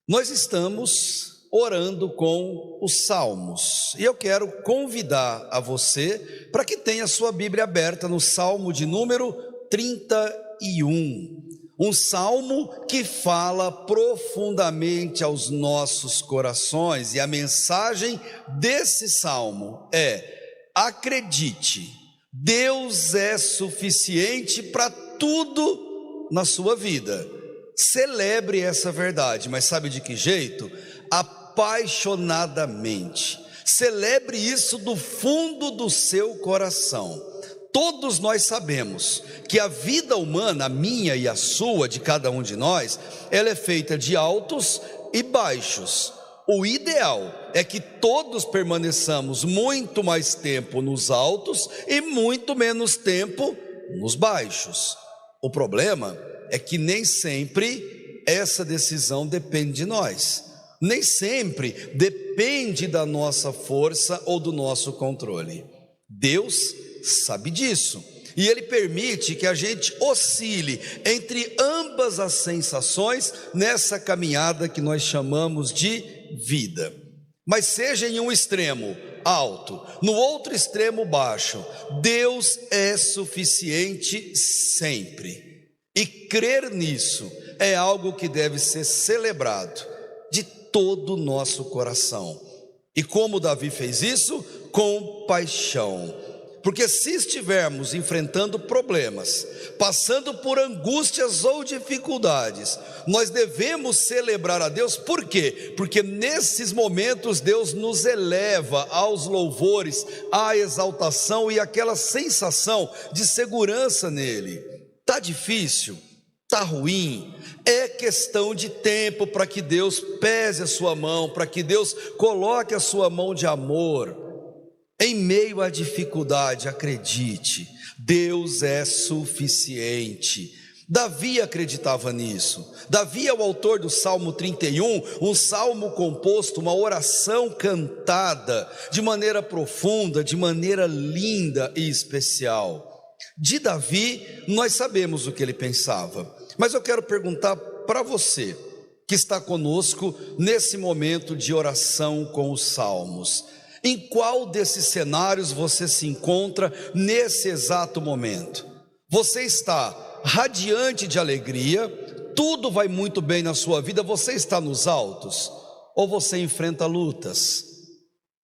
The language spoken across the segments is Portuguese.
Nós estamos orando com os Salmos, e eu quero convidar a você para que tenha sua Bíblia aberta no Salmo de número 31, um salmo que fala profundamente aos nossos corações, e a mensagem desse salmo é: acredite, Deus é suficiente para tudo na sua vida. Celebre essa verdade, mas sabe de que jeito? Apaixonadamente. Celebre isso do fundo do seu coração. Todos nós sabemos que a vida humana, a minha e a sua, de cada um de nós, ela é feita de altos e baixos. O ideal é que todos permaneçamos muito mais tempo nos altos e muito menos tempo nos baixos. O problema é que nem sempre essa decisão depende de nós, nem sempre depende da nossa força ou do nosso controle. Deus sabe disso, e Ele permite que a gente oscile entre ambas as sensações nessa caminhada que nós chamamos de vida. Mas seja em um extremo alto, no outro extremo baixo, Deus é suficiente sempre. E crer nisso é algo que deve ser celebrado de todo o nosso coração. E como Davi fez isso? Com paixão. Porque se estivermos enfrentando problemas, passando por angústias ou dificuldades, nós devemos celebrar a Deus. Por quê? Porque nesses momentos Deus nos eleva aos louvores, à exaltação e àquela sensação de segurança nele. Está difícil? Está ruim? É questão de tempo para que Deus pese a sua mão, para que Deus coloque a sua mão de amor. Em meio à dificuldade, acredite, Deus é suficiente. Davi acreditava nisso. Davi é o autor do Salmo 31, um salmo composto, uma oração cantada de maneira profunda, de maneira linda e especial. De Davi, nós sabemos o que ele pensava, mas eu quero perguntar para você, que está conosco nesse momento de oração com os salmos: em qual desses cenários você se encontra nesse exato momento? Você está radiante de alegria, tudo vai muito bem na sua vida, você está nos altos? Ou você enfrenta lutas?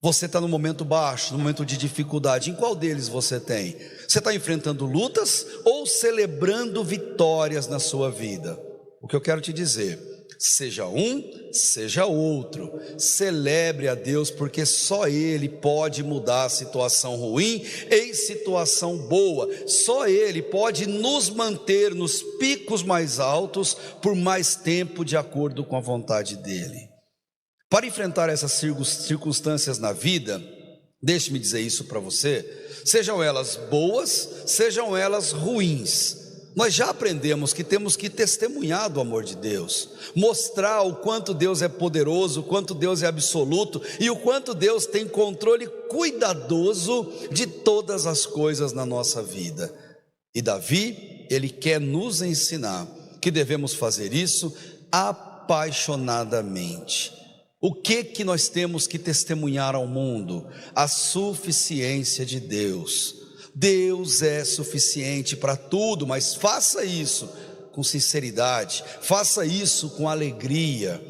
Você está no momento baixo, no momento de dificuldade? Em qual deles você tem? Você está enfrentando lutas ou celebrando vitórias na sua vida? O que eu quero te dizer: seja um, seja outro, celebre a Deus, porque só Ele pode mudar a situação ruim em situação boa. Só Ele pode nos manter nos picos mais altos por mais tempo, de acordo com a vontade dEle. Para enfrentar essas circunstâncias na vida, deixe-me dizer isso para você: sejam elas boas, sejam elas ruins, nós já aprendemos que temos que testemunhar do amor de Deus, mostrar o quanto Deus é poderoso, o quanto Deus é absoluto e o quanto Deus tem controle cuidadoso de todas as coisas na nossa vida. E Davi, ele quer nos ensinar que devemos fazer isso apaixonadamente. O que nós temos que testemunhar ao mundo? A suficiência de Deus. Deus é suficiente para tudo, mas faça isso com sinceridade, faça isso com alegria.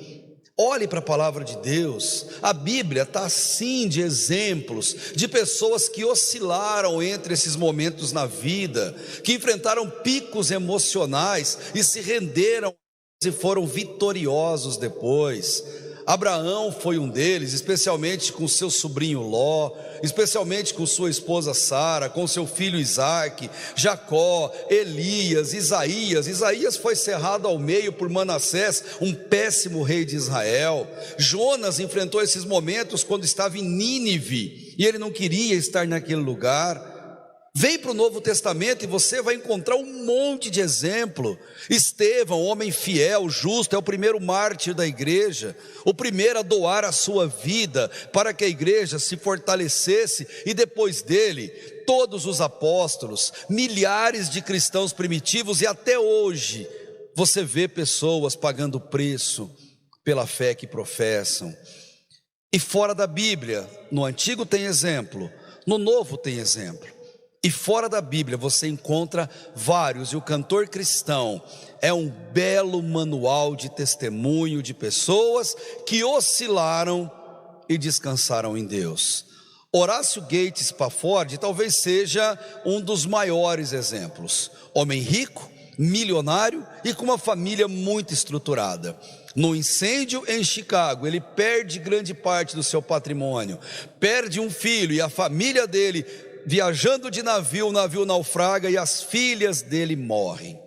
Olhe para a palavra de Deus. A Bíblia está assim de exemplos de pessoas que oscilaram entre esses momentos na vida, que enfrentaram picos emocionais e se renderam e foram vitoriosos depois. Abraão foi um deles, especialmente com seu sobrinho Ló, especialmente com sua esposa Sara, com seu filho Isaque, Jacó, Elias, Isaías. Isaías foi cerrado ao meio por Manassés, um péssimo rei de Israel. Jonas enfrentou esses momentos quando estava em Nínive, e ele não queria estar naquele lugar. Vem para o Novo Testamento e você vai encontrar um monte de exemplo. Estevão, homem fiel, justo, é o primeiro mártir da igreja, o primeiro a doar a sua vida para que a igreja se fortalecesse, e depois dele, todos os apóstolos, milhares de cristãos primitivos, e até hoje, você vê pessoas pagando preço pela fé que professam. E fora da Bíblia, no Antigo tem exemplo, no Novo tem exemplo. E fora da Bíblia você encontra vários, e o Cantor Cristão é um belo manual de testemunho de pessoas que oscilaram e descansaram em Deus. Horácio Gates Spafford talvez seja um dos maiores exemplos. Homem rico, milionário e com uma família muito estruturada. No incêndio em Chicago, ele perde grande parte do seu patrimônio, perde um filho e a família dele, viajando de navio, o navio naufraga e as filhas dele morrem.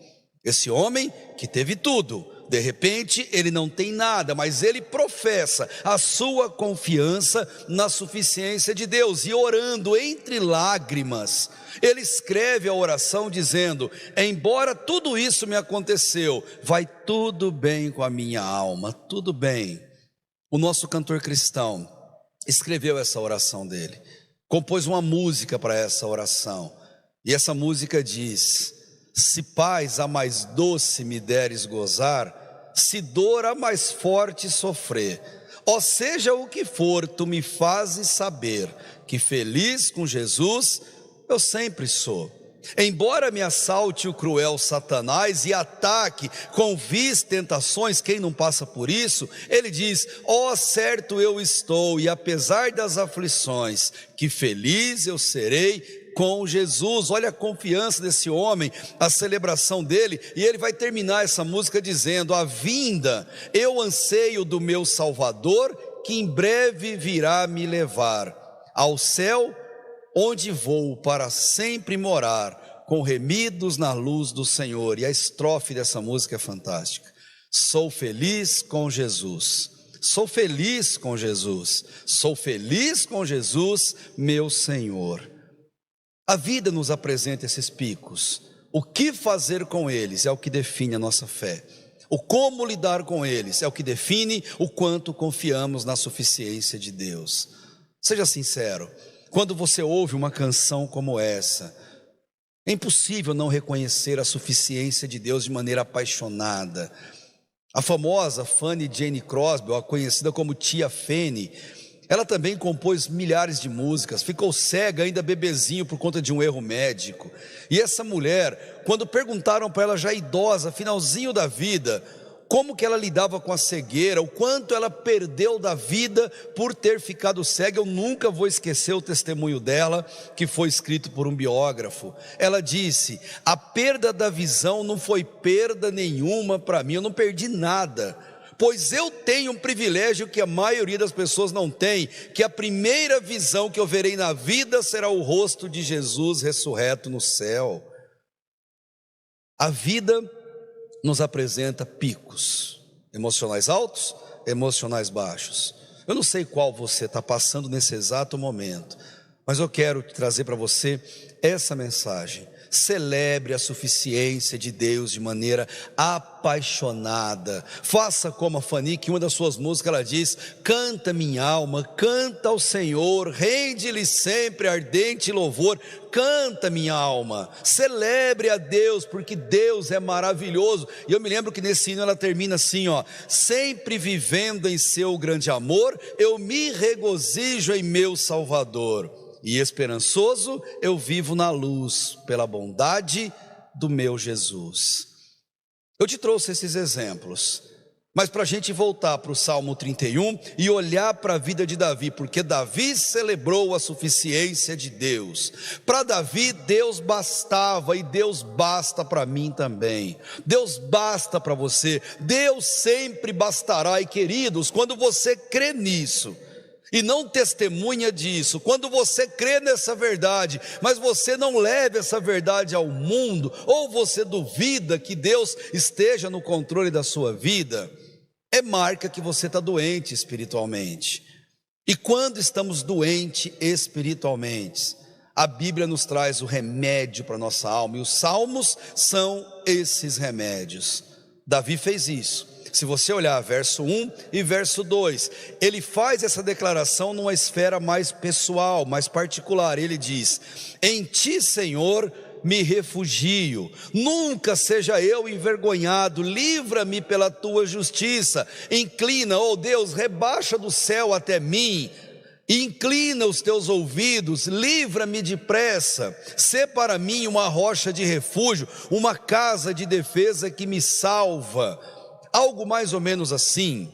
Esse homem que teve tudo, de repente ele não tem nada, mas ele professa a sua confiança na suficiência de Deus, e orando entre lágrimas, ele escreve a oração dizendo: embora tudo isso me aconteceu, vai tudo bem com a minha alma, tudo bem. O nosso cantor cristão escreveu essa oração dele, compôs uma música para essa oração, e essa música diz: se paz a mais doce me deres gozar, se dor a mais forte sofrer, ó seja o que for, tu me fazes saber que feliz com Jesus eu sempre sou. Embora me assalte o cruel Satanás e ataque com vis tentações, quem não passa por isso? Ele diz: ó certo eu estou, e apesar das aflições, que feliz eu serei com Jesus. Olha a confiança desse homem, a celebração dele, e ele vai terminar essa música dizendo: a vinda eu anseio do meu Salvador, que em breve virá me levar ao céu, onde vou para sempre morar, com remidos na luz do Senhor. E a estrofe dessa música é fantástica: sou feliz com Jesus, sou feliz com Jesus, sou feliz com Jesus, meu Senhor. A vida nos apresenta esses picos. O que fazer com eles é o que define a nossa fé. O como lidar com eles é o que define o quanto confiamos na suficiência de Deus. Seja sincero, quando você ouve uma canção como essa, é impossível não reconhecer a suficiência de Deus de maneira apaixonada. A famosa Fanny Jane Crosby, a conhecida como Tia Fanny, ela também compôs milhares de músicas, ficou cega ainda bebezinho por conta de um erro médico. E essa mulher, quando perguntaram para ela já idosa, finalzinho da vida, como que ela lidava com a cegueira, o quanto ela perdeu da vida por ter ficado cega, eu nunca vou esquecer o testemunho dela, que foi escrito por um biógrafo. Ela disse: a perda da visão não foi perda nenhuma para mim, eu não perdi nada, pois eu tenho um privilégio que a maioria das pessoas não tem, que a primeira visão que eu verei na vida será o rosto de Jesus ressurreto no céu. A vida nos apresenta picos, emocionais altos, emocionais baixos. Eu não sei qual você está passando nesse exato momento, mas eu quero trazer para você essa mensagem. Celebre a suficiência de Deus de maneira apaixonada. Faça como a Fanny, que em uma das suas músicas ela diz: canta minha alma, canta ao Senhor, rende-lhe sempre ardente louvor. Canta minha alma, celebre a Deus, porque Deus é maravilhoso. E eu me lembro que nesse hino ela termina assim, ó: sempre vivendo em seu grande amor, eu me regozijo em meu Salvador, e esperançoso eu vivo na luz, pela bondade do meu Jesus. Eu te trouxe esses exemplos, mas para a gente voltar para o Salmo 31 e olhar para a vida de Davi, porque Davi celebrou a suficiência de Deus. Para Davi, Deus bastava, e Deus basta para mim também. Deus basta para você, Deus sempre bastará. E queridos, quando você crê nisso e não testemunha disso, quando você crê nessa verdade, mas você não leva essa verdade ao mundo, ou você duvida que Deus esteja no controle da sua vida, é marca que você está doente espiritualmente. E quando estamos doentes espiritualmente, a Bíblia nos traz o remédio para a nossa alma, e os salmos são esses remédios. Davi fez isso. Se você olhar verso 1 e verso 2, ele faz essa declaração numa esfera mais pessoal, mais particular. Ele diz: em ti, Senhor, me refugio. Nunca seja eu envergonhado, livra-me pela tua justiça. Inclina, ó Deus, rebaixa do céu até mim, inclina os teus ouvidos, livra-me depressa. Sê para mim uma rocha de refúgio, uma casa de defesa que me salva. Algo mais ou menos assim.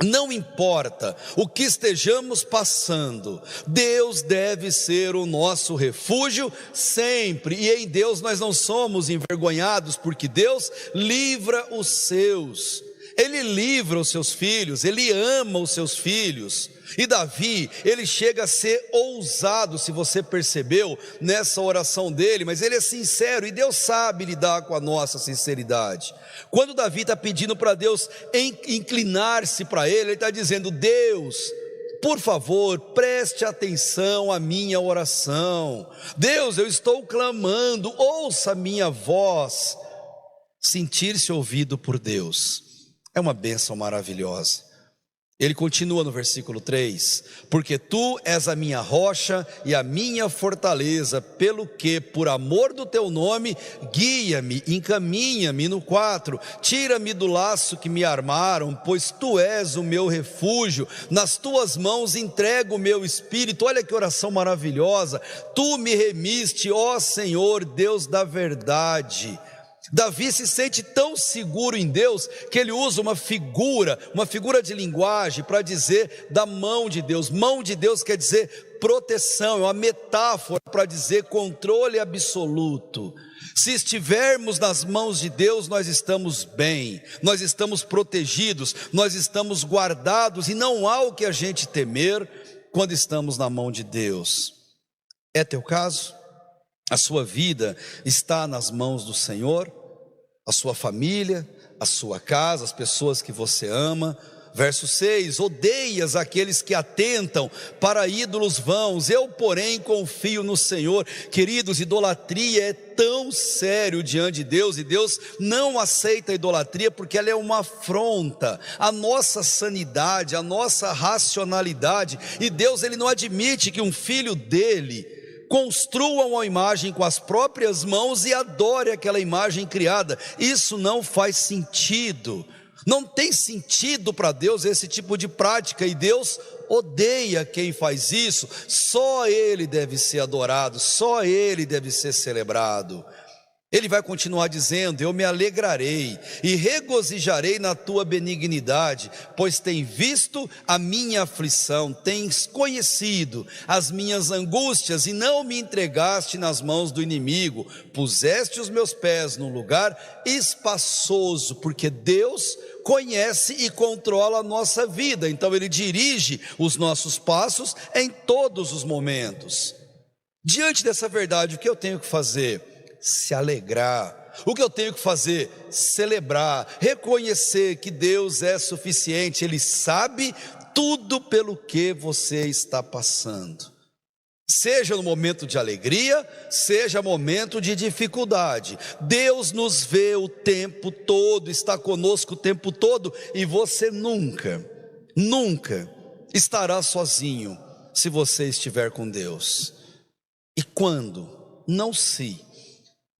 Não importa o que estejamos passando, Deus deve ser o nosso refúgio sempre, e em Deus nós não somos envergonhados, porque Deus livra os seus, Ele livra os seus filhos, Ele ama os seus filhos. E Davi, ele chega a ser ousado, se você percebeu nessa oração dele, mas ele é sincero, e Deus sabe lidar com a nossa sinceridade. Quando Davi está pedindo para Deus inclinar-se para ele está dizendo: Deus, por favor, preste atenção à minha oração. Deus, eu estou clamando, ouça a minha voz. Sentir-se ouvido por Deus é uma bênção maravilhosa. Ele continua no versículo 3: porque tu és a minha rocha e a minha fortaleza, pelo que, por amor do teu nome, guia-me, encaminha-me. No 4: tira-me do laço que me armaram, pois tu és o meu refúgio, nas tuas mãos entrego o meu espírito. Olha que oração maravilhosa. Tu me remiste, ó Senhor, Deus da verdade. Davi se sente tão seguro em Deus que ele usa uma figura de linguagem para dizer da mão de Deus. Mão de Deus quer dizer proteção, é uma metáfora para dizer controle absoluto. Se estivermos nas mãos de Deus, nós estamos bem, nós estamos protegidos, nós estamos guardados, e não há o que a gente temer quando estamos na mão de Deus. É teu caso? A sua vida está nas mãos do Senhor? A sua família, a sua casa, as pessoas que você ama? Verso 6: odeias aqueles que atentam para ídolos vãos, eu porém confio no Senhor. Queridos, idolatria é tão sério diante de Deus, e Deus não aceita a idolatria porque ela é uma afronta à nossa sanidade, à nossa racionalidade, e Deus, ele não admite que um filho dele construa uma imagem com as próprias mãos e adore aquela imagem criada. Isso não faz sentido, não tem sentido para Deus esse tipo de prática, e Deus odeia quem faz isso. Só Ele deve ser adorado, só Ele deve ser celebrado. Ele vai continuar dizendo: eu me alegrarei e regozijarei na tua benignidade, pois tens visto a minha aflição, tens conhecido as minhas angústias e não me entregaste nas mãos do inimigo. Puseste os meus pés num lugar espaçoso, porque Deus conhece e controla a nossa vida, então Ele dirige os nossos passos em todos os momentos. Diante dessa verdade, o que eu tenho que fazer? Se alegrar. O que eu tenho que fazer? Celebrar, reconhecer que Deus é suficiente, Ele sabe tudo pelo que você está passando. Seja no momento de alegria, seja momento de dificuldade, Deus nos vê o tempo todo, está conosco o tempo todo, e você nunca estará sozinho se você estiver com Deus. E quando, não se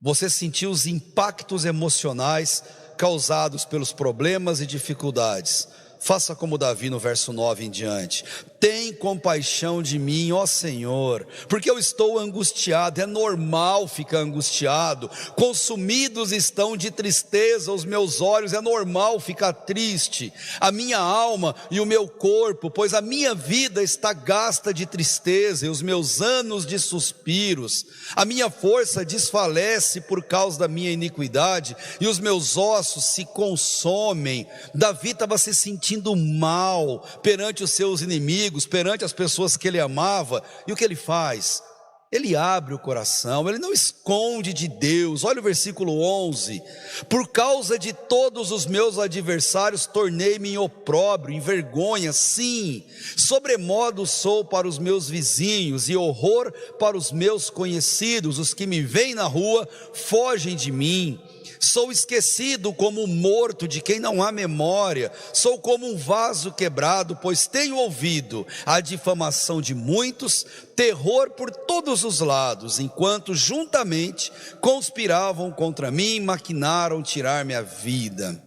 você sentir os impactos emocionais causados pelos problemas e dificuldades, faça como Davi no verso 9 em diante: tem compaixão de mim, ó Senhor, porque eu estou angustiado. É normal ficar angustiado, consumidos estão de tristeza os meus olhos, é normal ficar triste, a minha alma e o meu corpo, pois a minha vida está gasta de tristeza e os meus anos de suspiros. A minha força desfalece por causa da minha iniquidade e os meus ossos se consomem. Davi estava se sentindo mal perante os seus inimigos, perante as pessoas que ele amava, e o que ele faz? Ele abre o coração, ele não esconde de Deus. Olha o versículo 11: por causa de todos os meus adversários tornei-me em opróbrio, em vergonha, sim, sobremodo sou para os meus vizinhos e horror para os meus conhecidos. Os que me veem na rua fogem de mim. Sou esquecido como um morto de quem não há memória. Sou como um vaso quebrado, pois tenho ouvido a difamação de muitos, terror por todos os lados, enquanto juntamente conspiravam contra mim e maquinaram tirar minha vida.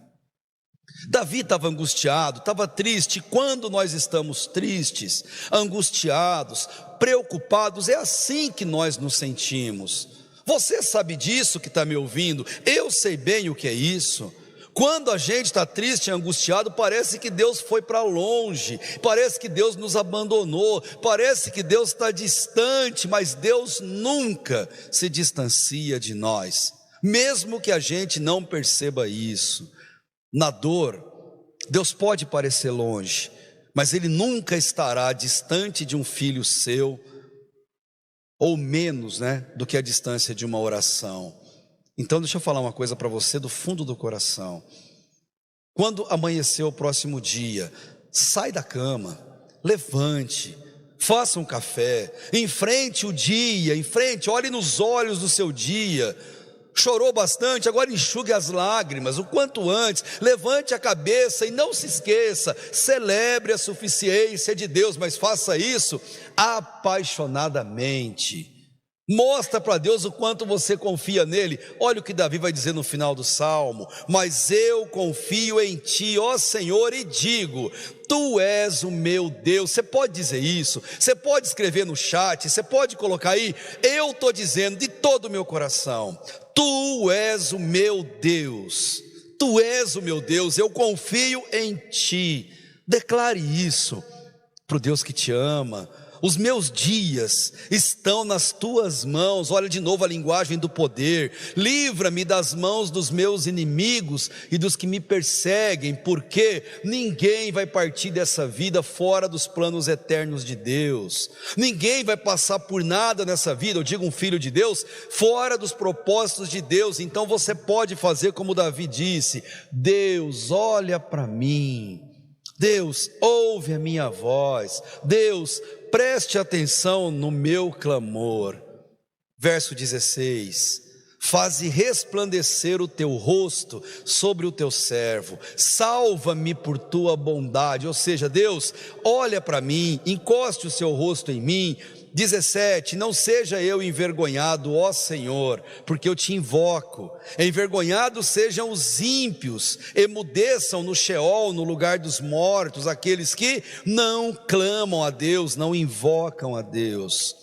Davi estava angustiado, estava triste. Quando nós estamos tristes, angustiados, preocupados, é assim que nós nos sentimos. Você sabe disso que está me ouvindo, eu sei bem o que é isso. Quando a gente está triste e angustiado, parece que Deus foi para longe, parece que Deus nos abandonou, parece que Deus está distante, mas Deus nunca se distancia de nós, mesmo que a gente não perceba isso. Na dor, Deus pode parecer longe, mas Ele nunca estará distante de um filho seu, ou menos, do que a distância de uma oração. Então deixa eu falar uma coisa para você do fundo do coração. Quando amanhecer o próximo dia, sai da cama, levante, faça um café, enfrente o dia, olhe nos olhos do seu dia. Chorou bastante, agora enxugue as lágrimas, o quanto antes, levante a cabeça e não se esqueça, celebre a suficiência de Deus, mas faça isso apaixonadamente. Mostra para Deus o quanto você confia nele. Olha o que Davi vai dizer no final do Salmo: mas eu confio em ti, ó Senhor, e digo, tu és o meu Deus. Você pode dizer isso, você pode escrever no chat, você pode colocar aí, eu estou dizendo de todo o meu coração, tu és o meu Deus, tu és o meu Deus, eu confio em ti. Declare isso para o Deus que te ama. Os meus dias estão nas tuas mãos. Olha de novo a linguagem do poder. Livra-me das mãos dos meus inimigos e dos que me perseguem, porque ninguém vai partir dessa vida fora dos planos eternos de Deus. Ninguém vai passar por nada nessa vida, eu digo um filho de Deus, fora dos propósitos de Deus. Então você pode fazer como Davi disse: Deus, olha para mim. Deus, ouve a minha voz. Deus, preste atenção no meu clamor. Verso 16: faze resplandecer o teu rosto sobre o teu servo, salva-me por tua bondade. Ou seja, Deus, olha para mim, encoste o seu rosto em mim. 17: não seja eu envergonhado, ó Senhor, porque eu te invoco. Envergonhados sejam os ímpios, emudeçam no Sheol, no lugar dos mortos, aqueles que não clamam a Deus, não invocam a Deus.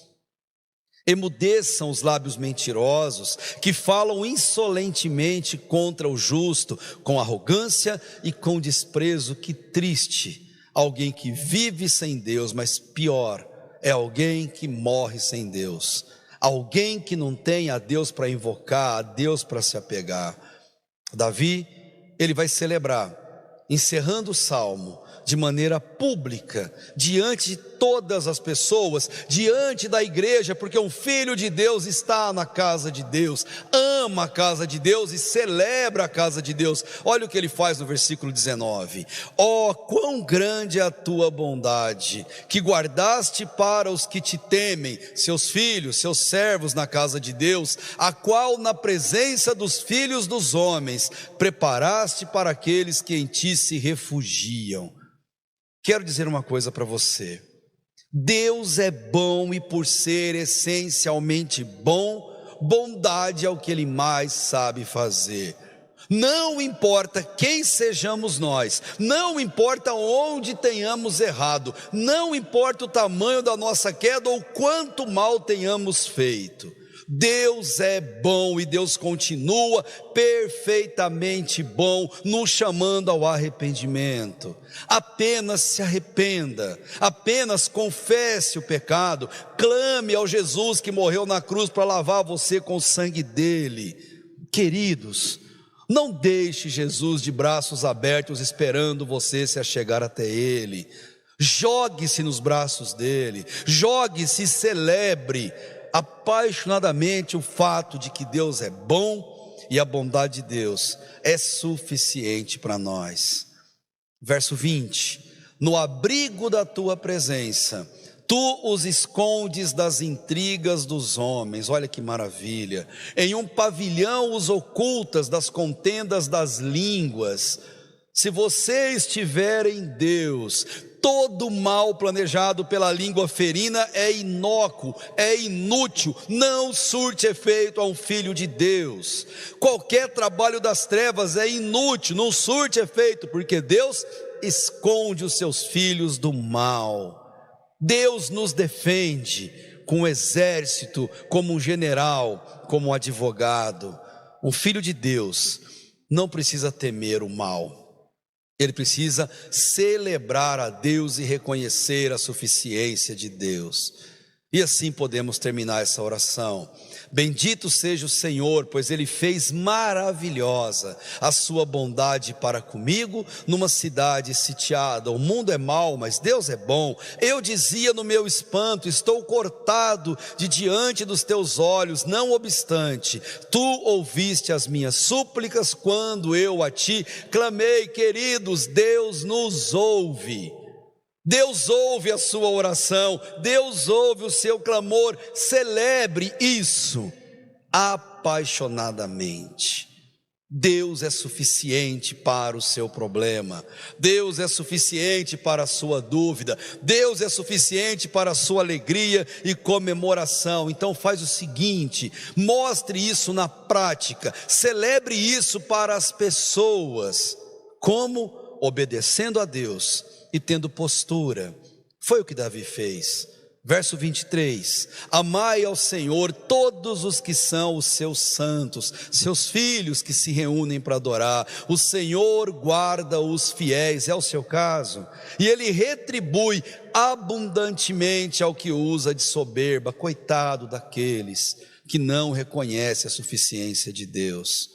Emudeçam os lábios mentirosos, que falam insolentemente contra o justo, com arrogância e com desprezo. Que triste, alguém que vive sem Deus, mas pior, é alguém que morre sem Deus, alguém que não tem a Deus para invocar, a Deus para se apegar. Davi, ele vai celebrar, encerrando o salmo, de maneira pública, diante de todas as pessoas, diante da igreja, porque um filho de Deus está na casa de Deus, ama a casa de Deus e celebra a casa de Deus. Olha o que ele faz no versículo 19: ó, quão grande é a tua bondade, que guardaste para os que te temem, seus filhos, seus servos na casa de Deus, a qual na presença dos filhos dos homens preparaste para aqueles que em ti se refugiam. Quero dizer uma coisa para você: Deus é bom, e por ser essencialmente bom, bondade é o que Ele mais sabe fazer. Não importa quem sejamos nós, não importa onde tenhamos errado, não importa o tamanho da nossa queda ou quanto mal tenhamos feito, Deus é bom e Deus continua perfeitamente bom, nos chamando ao arrependimento. Apenas se arrependa, apenas confesse o pecado, clame ao Jesus que morreu na cruz para lavar você com o sangue dele. Queridos, não deixe Jesus de braços abertos esperando você se achegar até ele. Jogue-se nos braços dele, jogue-se e celebre apaixonadamente o fato de que Deus é bom e a bondade de Deus é suficiente para nós. Verso 20: no abrigo da tua presença, Tu os escondes das intrigas dos homens, olha que maravilha. Em um pavilhão os ocultas das contendas das línguas. Se você estiver em Deus, todo mal planejado pela língua ferina é inócuo, é inútil, não surte efeito a um filho de Deus. Qualquer trabalho das trevas é inútil, não surte efeito, porque Deus esconde os seus filhos do mal. Deus nos defende com um exército, como um general, como um advogado. Um filho de Deus não precisa temer o mal. Ele precisa celebrar a Deus e reconhecer a suficiência de Deus. E assim podemos terminar essa oração. Bendito seja o Senhor, pois Ele fez maravilhosa a sua bondade para comigo numa cidade sitiada. O mundo é mau, mas Deus é bom. Eu dizia no meu espanto, estou cortado de diante dos teus olhos. Não obstante, tu ouviste as minhas súplicas quando eu a ti clamei. Queridos, Deus nos ouve. Deus ouve a sua oração, Deus ouve o seu clamor. Celebre isso apaixonadamente. Deus é suficiente para o seu problema, Deus é suficiente para a sua dúvida, Deus é suficiente para a sua alegria e comemoração. Então faz o seguinte, mostre isso na prática, celebre isso para as pessoas. Como? Obedecendo a Deus e tendo postura. Foi o que Davi fez. Verso 23, amai ao Senhor todos os que são os seus santos, seus filhos que se reúnem para adorar. O Senhor guarda os fiéis, é o seu caso, e Ele retribui abundantemente ao que usa de soberba. Coitado daqueles que não reconhecem a suficiência de Deus.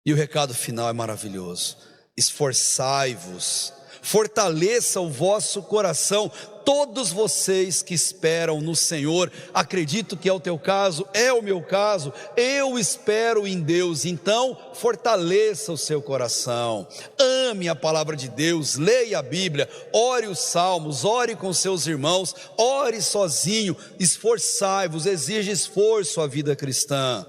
E o recado final é maravilhoso: esforçai-vos, fortaleça o vosso coração, todos vocês que esperam no Senhor. Acredito que é o teu caso, é o meu caso, eu espero em Deus. Então fortaleça o seu coração, ame a palavra de Deus, leia a Bíblia, ore os salmos, ore com seus irmãos, ore sozinho, esforçai-vos, exige esforço a vida cristã.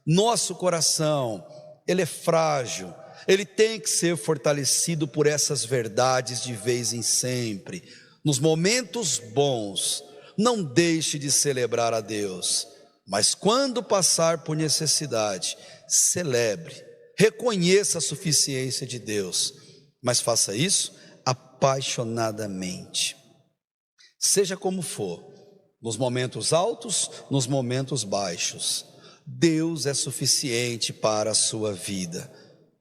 Nosso coração, ele é frágil, ele tem que ser fortalecido por essas verdades de vez em sempre. Nos momentos bons, não deixe de celebrar a Deus, mas quando passar por necessidade, celebre, reconheça a suficiência de Deus, mas faça isso apaixonadamente. Seja como for, nos momentos altos, nos momentos baixos, Deus é suficiente para a sua vida.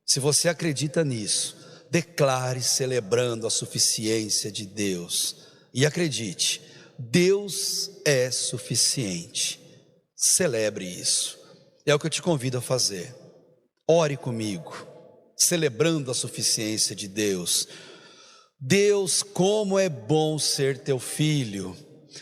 Se você acredita nisso, declare celebrando a suficiência de Deus. E acredite, Deus é suficiente. Celebre isso. É o que eu te convido a fazer. Ore comigo, celebrando a suficiência de Deus. Deus, como é bom ser teu filho.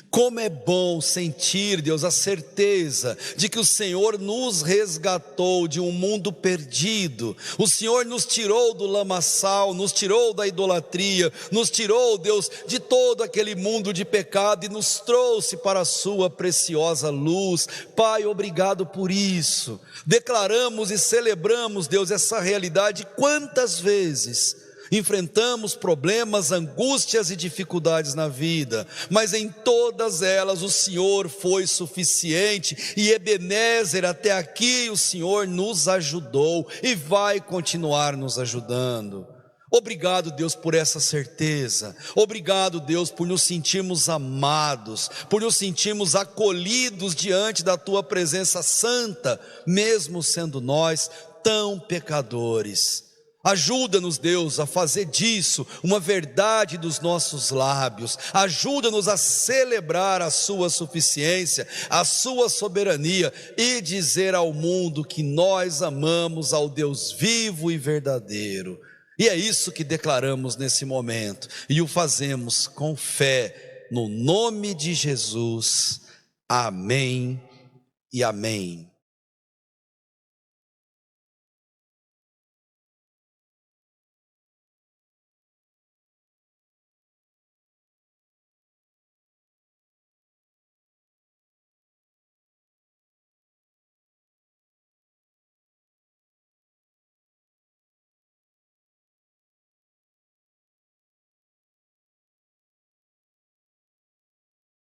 Como é bom sentir, Deus, a certeza de que o Senhor nos resgatou de um mundo perdido. O Senhor nos tirou do lamaçal, nos tirou da idolatria, nos tirou, Deus, de todo aquele mundo de pecado e nos trouxe para a sua preciosa luz. Pai, obrigado por isso. Declaramos e celebramos, Deus, essa realidade. Quantas vezes enfrentamos problemas, angústias e dificuldades na vida, mas em todas elas o Senhor foi suficiente, e Ebenezer, até aqui o Senhor nos ajudou e vai continuar nos ajudando. Obrigado, Deus, por essa certeza. Obrigado, Deus, por nos sentirmos amados, por nos sentirmos acolhidos diante da tua presença santa, mesmo sendo nós tão pecadores. Ajuda-nos, Deus, a fazer disso uma verdade dos nossos lábios. Ajuda-nos a celebrar a sua suficiência, a sua soberania, e dizer ao mundo que nós amamos ao Deus vivo e verdadeiro. E é isso que declaramos nesse momento, e o fazemos com fé, no nome de Jesus. Amém e amém.